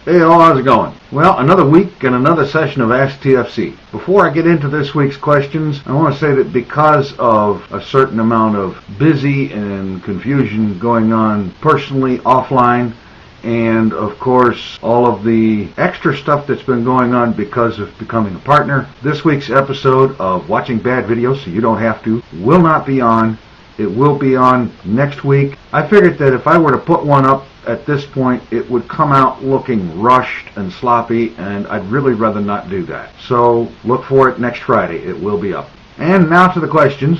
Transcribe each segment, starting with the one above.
Hey all, how's it going? Well, another week and another session of Ask TFC. Before I get into this week's questions, I want to say that because of a certain amount of busy and confusion going on personally, offline, and of course all of the extra stuff that's been going on because of becoming a partner, this week's episode of Watching Bad Videos So You Don't Have To will not be on. It will be on next week. I figured that if I were to put one up at this point, it would come out looking rushed and sloppy, and I'd really rather not do that. So look for it next Friday. It will be up. And now to the questions.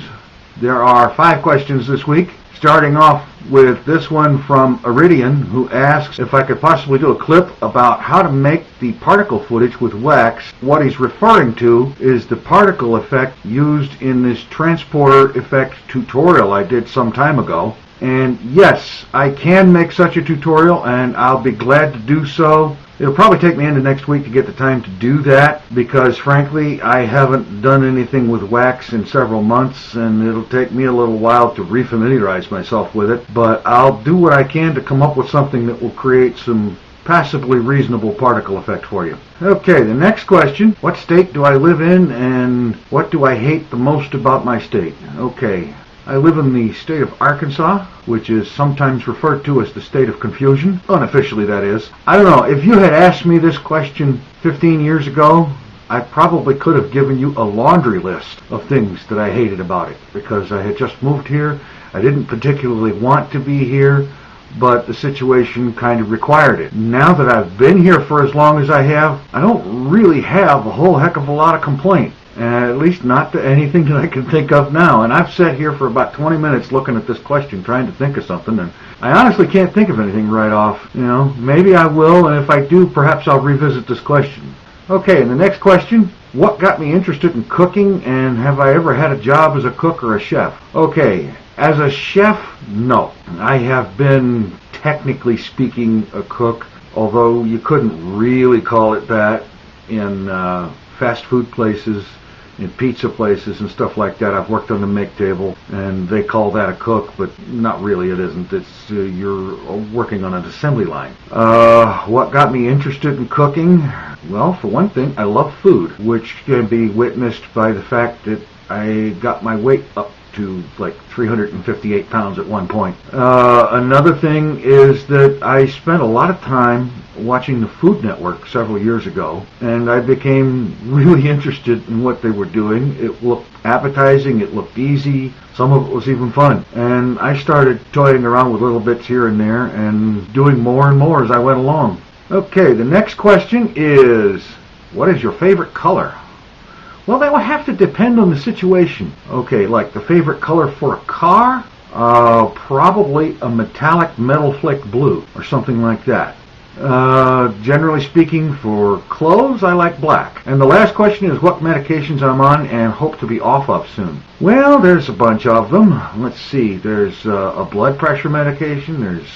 There are 5 questions this week, starting off with this one from Iridian, who asks if I could possibly do a clip about how to make the particle footage with wax. What he's referring to is the particle effect used in this transporter effect tutorial I did some time ago. And yes, I can make such a tutorial, and I'll be glad to do so. It'll probably take me into next week to get the time to do that, because frankly I haven't done anything with wax in several months, and it'll take me a little while to refamiliarize myself with it. But I'll do what I can to come up with something that will create some passably reasonable particle effect for you. Okay, the next question. What state do I live in, and what do I hate the most about my state? Okay. I live in the state of Arkansas, which is sometimes referred to as the state of confusion. Unofficially, that is. I don't know, if you had asked me this question 15 years ago, I probably could have given you a laundry list of things that I hated about it, because I had just moved here. I didn't particularly want to be here, but the situation kind of required it. Now that I've been here for as long as I have, I don't really have a whole heck of a lot of complaint. At least not to anything that I can think of now. And I've sat here for about 20 minutes looking at this question, trying to think of something, and I honestly can't think of anything right off. You know, maybe I will, and if I do, perhaps I'll revisit this question. Okay, and the next question. What got me interested in cooking, and have I ever had a job as a cook or a chef? Okay, as a chef, no. I have been, technically speaking, a cook, although you couldn't really call it that in fast food places, in pizza places and stuff like that. I've worked on the make table, and they call that a cook, but not really, it isn't. It's you're working on an assembly line. What got me interested in cooking? Well, for one thing, I love food, which can be witnessed by the fact that I got my weight up to like 358 pounds at one point. Another thing is that I spent a lot of time watching the Food Network several years ago, and I became really interested in what they were doing. It looked appetizing, it looked easy, some of it was even fun, and I started toying around with little bits here and there and doing more and more as I went along. Okay, the next question is, what is your favorite color? Well, that would have to depend on the situation. Okay, like the favorite color for a car? Probably a metallic metal flick blue or something like that. Generally speaking, for clothes, I like black. And the last question is what medications I'm on and hope to be off of soon. Well, there's a bunch of them. Let's see, there's a blood pressure medication, there's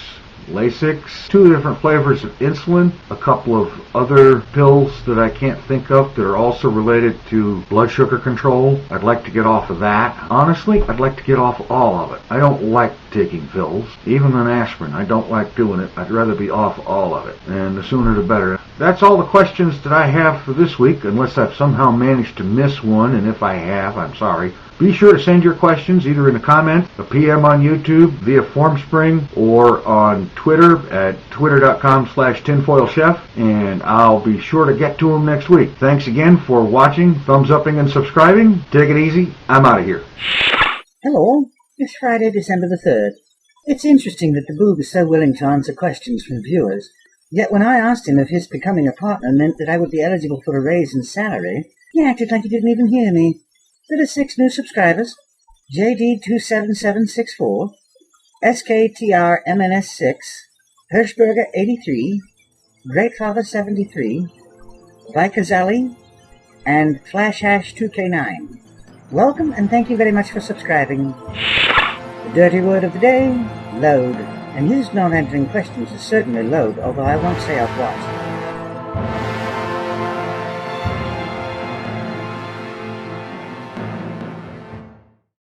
Lasix, 2 different flavors of insulin, a couple of other pills that I can't think of that are also related to blood sugar control. I'd like to get off of that. Honestly, I'd like to get off all of it. I don't like taking pills, even an aspirin. I don't like doing it. I'd rather be off all of it, and the sooner the better. That's all the questions that I have for this week, unless I've somehow managed to miss one, and if I have, I'm sorry. Be sure to send your questions either in a comment, a PM on YouTube, via FormSpring, or on Twitter at twitter.com/tinfoilchef, and I'll be sure to get to them next week. Thanks again for watching, thumbs upping, and subscribing. Take it easy. I'm out of here. Hello. It's Friday, December the 3rd. It's interesting that the Boob is so willing to answer questions from viewers, yet when I asked him if his becoming a partner meant that I would be eligible for a raise in salary, he acted like he didn't even hear me. There are 6 new subscribers: JD27764, SKTRMNS6, Hirschberger83, Greatfather73, vicazaly, and FlashHash2K9. Welcome, and thank you very much for subscribing. The dirty word of the day, load. And his non-answering questions is certainly load, although I won't say of what.